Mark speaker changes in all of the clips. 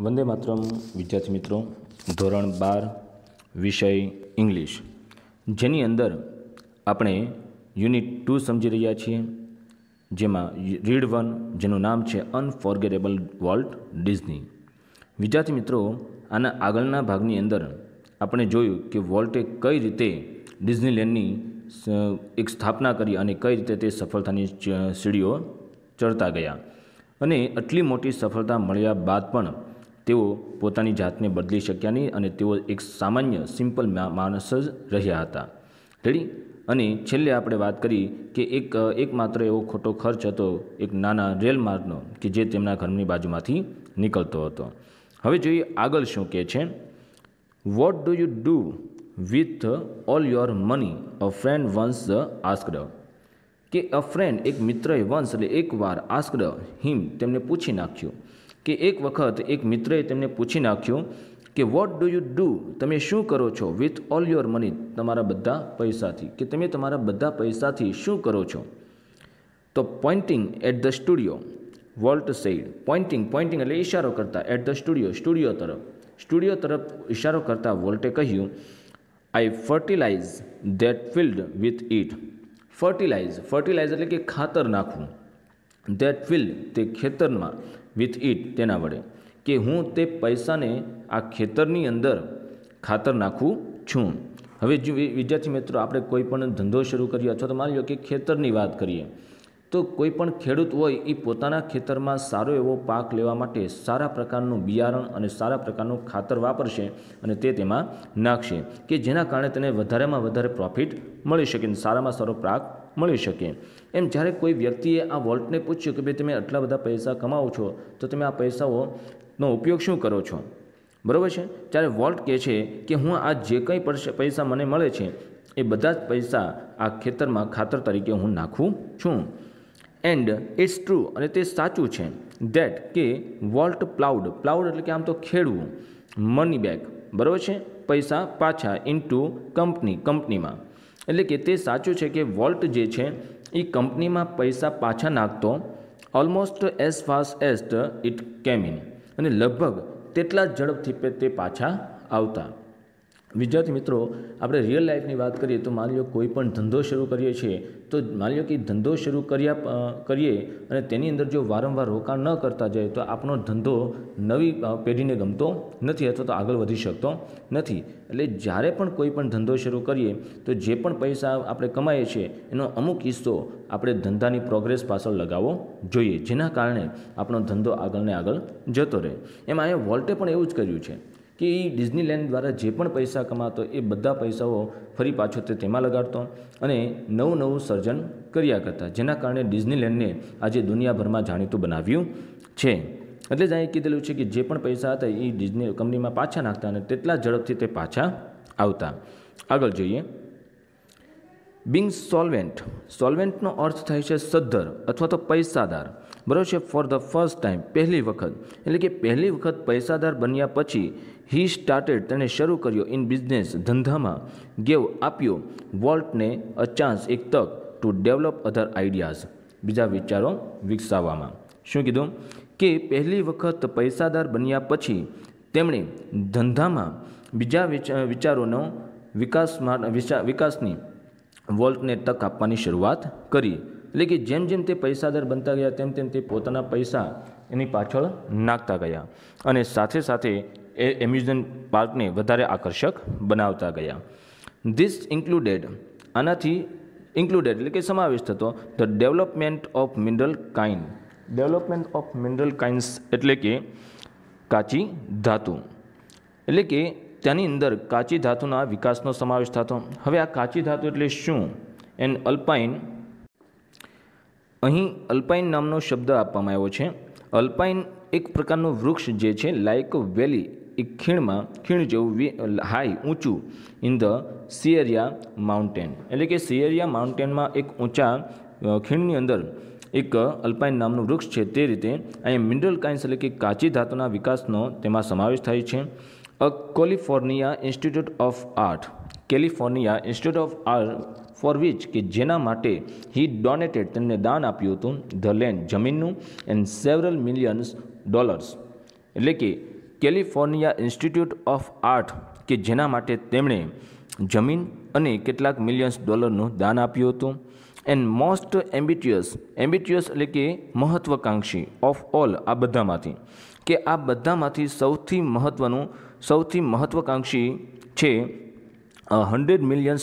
Speaker 1: वंदे मातरम विद्यार्थी मित्रों, धोरण 12 विषय इंग्लिश जेनी अंदर આપણે યુનિટ 2 સમજી રહ્યા છીએ, જેમાં રીડ 1 જેનું નામ છે અનફોર્ગેટેબલ વોલ્ટ ડિઝની। વિદ્યાર્થી મિત્રો, આના આગળના ભાગની અંદર આપણે જોયું કે વોલ્ટે કઈ રીતે ડિઝનીલેન્ડની એક સ્થાપના કરી અને કઈ રીતે તે સફળતાની સીડીઓ ચડતા ગયા અને આટલી મોટી સફળતા મળ્યા બાદ પણ તેઓ પોતાની જાતને બદલી શક્યા નહીં અને તેઓ એક સામાન્ય સિમ્પલ માણસ જ રહ્યા હતા। રેડી। અને છેલ્લે આપણે વાત કરી કે એક માત્ર એવો ખોટો ખર્ચ હતો એક નાના રેલ માર્ગનો કે જે તેમના ઘરની બાજુમાંથી નીકળતો હતો। હવે જોઈએ આગળ શું કહે છે। What do you do with all your money a friend once asked, કે અ ફ્રેન્ડ એક મિત્રએ વન્સ એટલે એકવાર આસ્કડ હિમ તેમને પૂછી નાખ્યું કે એક વખત એક મિત્રએ તેમને પૂછી નાખ્યું કે વોટ ડુ યુ ડુ, તમે શું કરો છો વિથ ઓલ યોર મની, તમારા બધા પૈસાથી, કે તમે તમારા બધા પૈસાથી શું કરો છો। તો pointing at the studio Walt said, pointing એટલે ઇશારો કરતા, એટ ધ સ્ટુડિયો તરફ ઇશારો કરતા વોલ્ટે કહ્યું I fertilize that field with it. Fertilize એટલે કે ખાતર નાખવું, ધેટ ફિલ્ડ તે ખેતરમાં, વિથ ઇટ તેના વડે, કે હું તે પૈસાને આ ખેતરની અંદર ખાતર નાખું છું। હવે જો વિદ્યાર્થી મિત્રો, આપણે કોઈ પણ ધંધો શરૂ કરીએ અથવા તો માની લો કે ખેતરની વાત કરીએ તો કોઈ પણ ખેડૂત હોય એ પોતાના ખેતરમાં સારો એવો પાક લેવા માટે સારા પ્રકારનું બિયારણ અને સારા પ્રકારનું ખાતર વાપરશે અને તે તેમાં નાખશે કે જેના કારણે તેને વધારેમાં વધારે પ્રોફિટ મળી શકે અને સારામાં સારો પાક મળી શકે। એમ જ્યારે કોઈ વ્યક્તિએ આ વોલ્ટને પૂછ્યું કે ભાઈ તમે આટલા બધા પૈસા કમાવો છો તો તમે આ પૈસાઓનો ઉપયોગ શું કરો છો, બરાબર છે। ત્યારે વોલ્ટ કહે છે કે હું આ જે કંઈ પૈસા મને મળે છે એ બધા જ પૈસા આ ખેતરમાં ખાતર તરીકે હું નાખું છું। એન્ડ ઇટ્સ ટ્રુ, અને તે સાચું છે, ધેટ કે વોલ્ટ પ્લાઉડ એટલે કે આમ તો ખેડવું, મની બેક, બરાબર છે, પૈસા પાછા ઇન્ટુ કંપનીમાં, એટલે કે તે સાચું છે કે વોલ્ટ જે છે એ કંપનીમાં પૈસા પાછા નાખતો almost as fast as it came in, અને લગભગ તેટલા જ ઝડપથી તે પાછા આવતા। વિદ્યાર્થી મિત્રો, આપણે રિયલ લાઈફની વાત કરીએ તો માની લો કોઈ પણ ધંધો શરૂ કરીએ છીએ તો માની લો કે ધંધો શરૂ કરીએ અને તેની અંદર જો વારંવાર રોકાણ ન કરતા જાય તો આપણો ધંધો નવી પેઢીને ગમતો નથી અથવા તો આગળ વધી શકતો નથી। એટલે જ્યારે પણ કોઈ પણ ધંધો શરૂ કરીએ તો જે પણ પૈસા આપણે કમાઈએ છીએ એનો અમુક હિસ્સો આપણે ધંધાની પ્રોગ્રેસ પાછળ લગાવવો જોઈએ, જેના કારણે આપણો ધંધો આગળને આગળ જતો રહે। એમ અહીંયા વોલ્ટે પણ એવું જ કર્યું છે કે એ ડિઝનીલેન્ડ દ્વારા જે પણ પૈસા કમાતો એ બધા પૈસાઓ ફરી પાછો તે તેમાં લગાડતો અને નવું સર્જન કર્યા કરતા, જેના કારણે ડિઝનીલેન્ડને આજે દુનિયાભરમાં જાણીતું બનાવ્યું છે। એટલે જ અહીં કીધેલું છે કે જે પણ પૈસા હતા એ ડિઝની કંપનીમાં પાછા નાખતા અને તેટલા ઝડપથી તે પાછા આવતા। આગળ જોઈએ, બિંગ સોલ્વેન્ટનો અર્થ થાય છે સદ્ધર અથવા તો પૈસાદાર, બરાબર છે। ફોર ધ ફર્સ્ટ ટાઈમ, પહેલી વખત, એટલે કે પહેલી વખત પૈસાદાર બન્યા પછી હી સ્ટાર્ટેડ, તેણે શરૂ કર્યો, ઇન બિઝનેસ, ધંધામાં, ગેવ, આપ્યો, વોલ્ટને અ ચાન્સ, એક તક, ટુ ડેવલપ અધર આઈડિયાઝ, બીજા વિચારો વિકસાવવામાં। શું કીધું કે પહેલી વખત પૈસાદાર બન્યા પછી તેમણે ધંધામાં બીજા વિચારોનો વિકાસની વોલ્ટને તક આપવાની શરૂઆત કરી, એટલે કે જેમ જેમ તે પૈસાદાર બનતા ગયા તેમ તે પોતાના પૈસા એની પાછળ નાખતા ગયા અને સાથે સાથે એ એમ્યુઝમેન્ટ પાર્કને વધારે આકર્ષક બનાવતા ગયા। ધીસ ઇન્ક્લુડેડ, આનાથી ઇન્ક્લુડેડ એટલે કે સમાવેશ થતો the development of mineral kinds, એટલે કે કાચી ધાતુ, એટલે કે તેની અંદર કાચી ધાતુના વિકાસનો સમાવેશ થતો। હવે આ કાચી ધાતુ એટલે શું? એન્ડ અલ્પાઇન, અહીં અલ્પાઇન નામનો શબ્દ આપવામાં આવ્યો છે। અલ્પાઇન એક પ્રકારનું વૃક્ષ જે છે લાઇક વેલી, એક ખીણ જેવું હાઈ, ઊંચું, ઇન ધ સિયેરિયા માઉન્ટેન, એટલે કે સિયેરિયા માઉન્ટેનમાં એક ઊંચા ખીણની અંદર એક અલ્પાઇન નામનું વૃક્ષ છે। તે રીતે અહીં મિનરલ કાઇન્સ એટલે કે કાચી ધાતુના વિકાસનો તેમાં સમાવેશ થાય છે। A California Institute of Art, for which, કે જેના માટે હી ડોનેટેડ, તેમને દાન આપ્યું હતું, ધ લેન્ડ, જમીનનું, એન્ડ સેવરલ મિલિયન્સ ડોલર્સ, એટલે કે કેલિફોર્નિયા ઇન્સ્ટિટ્યૂટ ઓફ આર્ટ કે જેના માટે તેમણે જમીન અને કેટલાક મિલિયન્સ ડોલરનું દાન આપ્યું હતું. એન્ડ મોસ્ટ એમ્બિટિયસ એટલે કે મહત્વાકાંક્ષી ઓફ ઓલ, આ બધામાંથી કે આ બધામાંથી સૌથી મહત્વાકાંક્ષી છે $100 million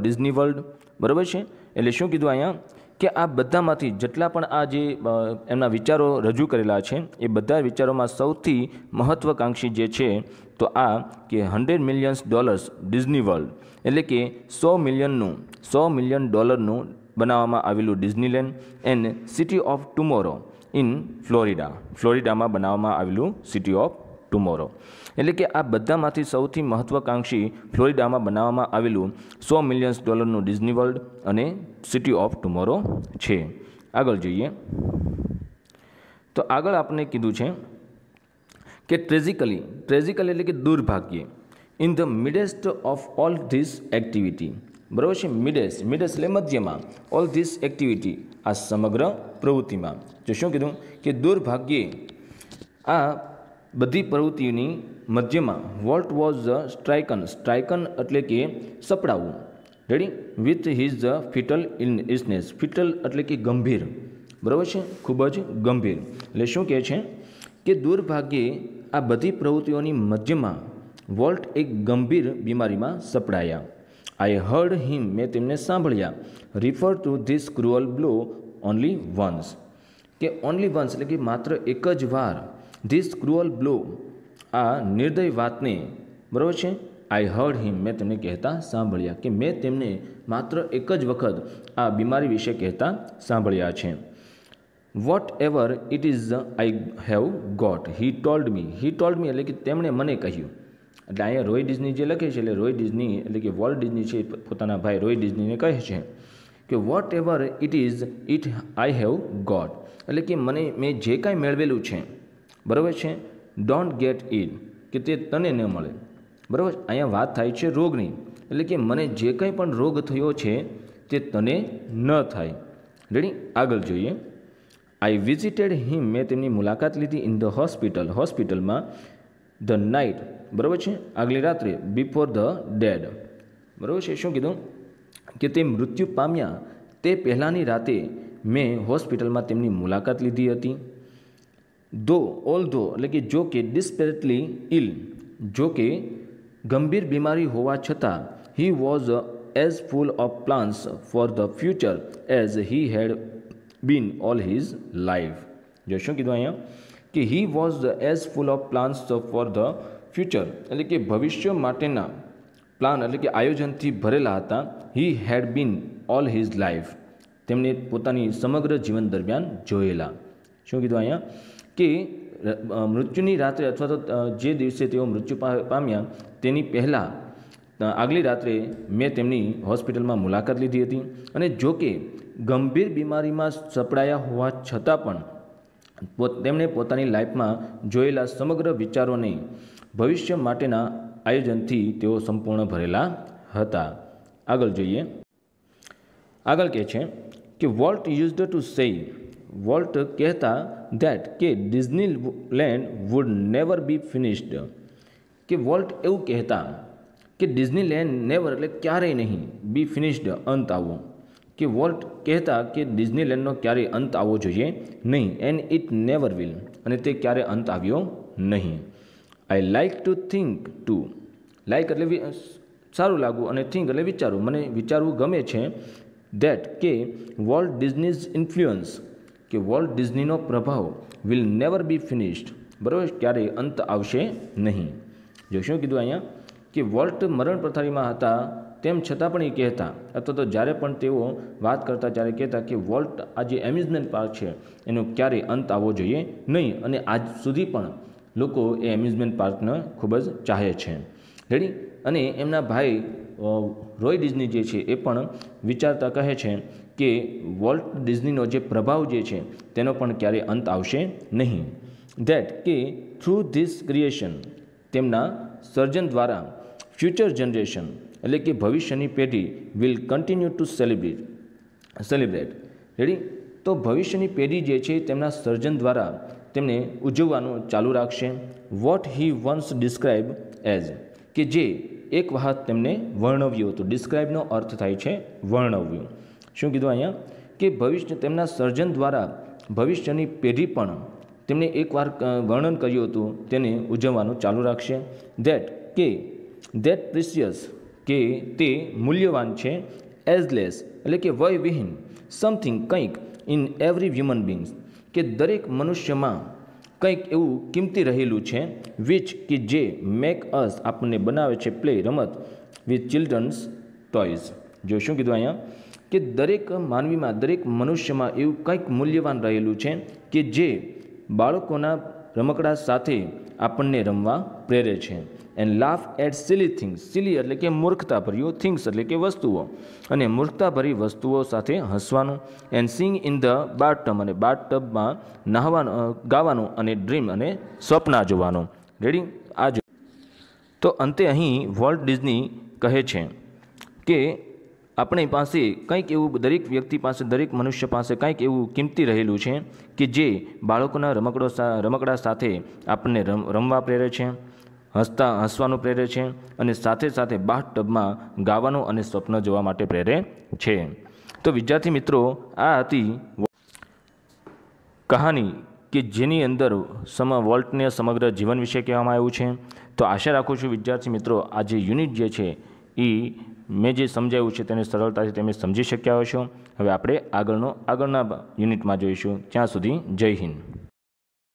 Speaker 1: ડિઝની વર્લ્ડ. બરાબર છે. એટલે શું કીધું અહીંયા કે આ બધામાંથી જેટલા પણ આ જે એમના વિચારો રજૂ કરેલા છે એ બધા વિચારોમાં સૌથી મહત્વાકાંક્ષી જે છે તો આ કે $100 million ડિઝની વર્લ્ડ, એટલે કે $100 million બનાવવામાં આવેલું Disneyland and city of tomorrow in ફ્લોરિડામાં બનાવવામાં આવેલું સિટી ઓફ ટુમોરો. એટલે કે આ બધામાંથી સૌથી મહત્વાકાંક્ષી ફ્લોરિડામાં બનાવવામાં આવેલું $100 million ડિઝની વર્લ્ડ અને સિટી ઓફ ટુમોરો છે. આગળ જોઈએ તો આગળ આપણે કીધું છે કે ટ્રેજિકલી એટલે કે દુર્ભાગ્યે in the midst of all this activity. બરાબર છે. મિડેસ્ટ એટલે મધ્યમાં, ઓલ ધીસ એક્ટિવિટી આ સમગ્ર પ્રવૃત્તિમાં. જો શું કીધું કે દુર્ભાગ્યે આ બધી પ્રવૃત્તિઓની મધ્યમાં વોલ્ટ વોઝ સ્ટ્રાઇકન એટલે કે સપડાવવું. Ready. With his fatal illness. Fatal એટલે કે ગંભીર. બરાબર છે. ખૂબ જ ગંભીર. એટલે શું કહે છે કે દુર્ભાગ્યે આ બધી પ્રવૃત્તિઓની મધ્યમાં વોલ્ટ એક ગંભીર બીમારીમાં સપડાયા. આઈ હર્ડ હિમ, મેં તેમને સાંભળ્યા. Refer two this cruel blow only once, કે ઓનલી વન્સ એટલે કે માત્ર એક જ વાર. ધીસ ક્રુઅલ બ્લો, આ નિર્દય વાતને. બરાબર છે. આઈ હર્ડ હિમ, મેં તેમને કહેતા સાંભળ્યા, કે મેં તેમને માત્ર એક જ વખત આ બીમારી વિશે કહેતા સાંભળ્યા છે. Whatever it is I have got he told me એટલે કે તેમણે મને કહ્યું. એટલે અહીંયા રોય ડિઝની જે લખે છે એટલે રોય ડિઝની એટલે કે વોલ્ટ ડિઝની છે પોતાના ભાઈ રોય ડિઝનીને કહે છે કે whatever it I have got, એટલે કે મેં જે કાંઈ મેળવેલું છે. બરાબર છે. ડોન્ટ ગેટ ઇટ, કે તે તને ન મળે. બરાબર. અહીંયા વાત થાય છે રોગની, એટલે કે મને જે કંઈ પણ રોગ થયો છે તે તને ન થાય. રેડી. આગળ જોઈએ. આઈ વિઝિટેડ હિમ, મેં તેમની મુલાકાત લીધી. ઇન ધ હોસ્પિટલમાં. ધ નાઇટ, બરાબર છે, આગલી રાત્રે. બિફોર ધ ડેડ, બરાબર છે. શું કીધું કે તે મૃત્યુ પામ્યા તે પહેલાંની રાતે મેં હોસ્પિટલમાં તેમની મુલાકાત લીધી હતી. ઓલ્ધો એટલે કે જો કે ડિસ્પેરેટલી ઇલ, જો કે ગંભીર બીમારી હોવા છતાં he was as full of plans for the future as he had been all his life. જો શું કીધું અહીંયા કે he was as full of plans for the future, એટલે કે ભવિષ્ય માટેના પ્લાન એટલે કે આયોજનથી ભરેલા હતા. હી had been all his life, તેમણે પોતાની સમગ્ર જીવન દરમિયાન જોયેલા. શું કીધું અહીંયા કે મૃત્યુની રાત્રે અથવા તો જે દિવસે તેઓ મૃત્યુ પામ્યા તેની પહેલાં આગલી રાત્રે મેં તેમની હોસ્પિટલમાં મુલાકાત લીધી હતી. અને જો કે ગંભીર બીમારીમાં સપડાયા હોવા છતાં પણ તેમણે પોતાની લાઈફમાં જોયેલા સમગ્ર વિચારોને ભવિષ્ય માટેના આયોજનથી તેઓ સંપૂર્ણ ભરેલા હતા. આગળ જોઈએ. આગળ કહે છે કે Walt used to say, Walt કહેતા ધેટ કે Disneyland would never be finished, કે વોલ્ટ એવું કહેતા કે ડિઝનીલેન્ડ નેવર એટલે ક્યારેય નહીં, બી ફિનિશ્ડ અંત આવવો, કે વોલ્ટ કહેતા કે ડિઝનીલેન્ડનો ક્યારેય અંત આવવો જોઈએ નહીં. એન્ડ ઇટ નેવર વિલ, અને તે ક્યારે અંત આવ્યો નહીં. I like to think too, like એટલે સારું લાગવું અને થિંક એટલે વિચારવું, મને વિચારવું ગમે છે. ધેટ કે વોલ્ટ ડિઝનીઝ ઇન્ફ્લુઅન્સ, કે વોલ્ટ ડિઝનીનો પ્રભાવ વિલ નેવર બી ફિનિશ્ડ, બરાબર, ક્યારેય અંત આવશે નહીં. જો શું કીધું અહીંયા કે વોલ્ટ મરણ પથારીમાં હતા તેમ છતાં પણ એ કહેતા અથવા તો જ્યારે પણ તેઓ વાત કરતા ત્યારે કહેતા કે વોલ્ટ આ જે એમ્યુઝમેન્ટ પાર્ક છે એનો ક્યારેય અંત આવવો જોઈએ નહીં. અને આજ સુધી પણ લોકો એ એમ્યુઝમેન્ટ પાર્કને ખૂબ જ ચાહે છે. રેડી. અને એમના ભાઈ રોય ડિઝની જે છે એ પણ વિચારતા કહે છે કે વોલ્ટ ડિઝનીનો જે પ્રભાવ જે છે તેનો પણ ક્યારેય અંત આવશે નહીં. ધેટ કે થ્રુ ધીસ ક્રિએશન, તેમના સર્જન દ્વારા ફ્યુચર જનરેશન એટલે કે ભવિષ્યની પેઢી will continue to celebrate. Ready. તો ભવિષ્યની પેઢી જે છે તેમના સર્જન દ્વારા તેમને ઉજવવાનું ચાલુ રાખશે. What he once describe as, કે જે એક વખત તેમને વર્ણવ્યું હતું. ડિસ્ક્રાઇબનો અર્થ થાય છે વર્ણવ્યું. શું કીધું અહીંયા? કે ભવિષ્ય તેમના સર્જન દ્વારા ભવિષ્યની પેઢી પણ તેમણે એકવાર વર્ણન કર્યું હતું તેને ઉજવવાનું ચાલુ રાખશે. દેટ પ્રિસિયસ, કે તે મૂલ્યવાન છે. એઝલેસ એટલે કે વયવિહીન. સમથિંગ કંઈક. ઇન એવરી હ્યુમન બિંગ્સ, કે દરેક મનુષ્યમાં કંઈક એવું કિંમતી રહેલું છે. વિચ, કે જે મેક અસ આપણને બનાવે છે પ્લે રમત વિથ ચિલ્ડ્રન્સ ટોયઝ. જો શું કીધું અહીંયા? કે દરેક માનવીમાં, દરેક મનુષ્યમાં એવું કંઈક મૂલ્યવાન રહેલું છે કે જે બાળકોના રમકડા સાથે આપણને રમવા પ્રેરે છે. And laugh at silly things. Silly એટલે કે મૂર્ખતાભર્યું, થિંગ્સ એટલે કે વસ્તુઓ, અને મૂર્ખતાભરી વસ્તુઓ સાથે હસવાનું. And sing in the bathtub, અને બાથટબમાં નહાવાનું, ગાવાનું, અને ડ્રીમ અને સ્વપ્ના જોવાનું. રેડી? આ જો. તો અંતે અહીં વોલ્ટ ડિઝની કહે છે કે આપણી પાસે કંઈક એવું, દરેક વ્યક્તિ પાસે, દરેક મનુષ્ય પાસે કંઈક એવું કિંમતી રહેલું છે કે જે બાળકોના રમકડા સાથે આપણને રમવા પ્રેરે છે, હસવાનું પ્રેરે છે, અને સાથે સાથે બાથટબમાં ગાવાનું અને સ્વપ્ન જોવા માટે પ્રેરે છે. તો વિદ્યાર્થી મિત્રો, આ હતી કહાની કે જેની અંદર વોલ્ટને સમગ્ર જીવન વિશે કહેવામાં આવ્યું છે. તો આશા રાખું છું વિદ્યાર્થી મિત્રો, આ જે યુનિટ જે છે એ મેં જે સમજાવ્યું છે તેને સરળતાથી તમે સમજી શક્યા હશો. હવે આપણે આગળના યુનિટમાં જોઈશું. ત્યાં સુધી જય હિન્દ.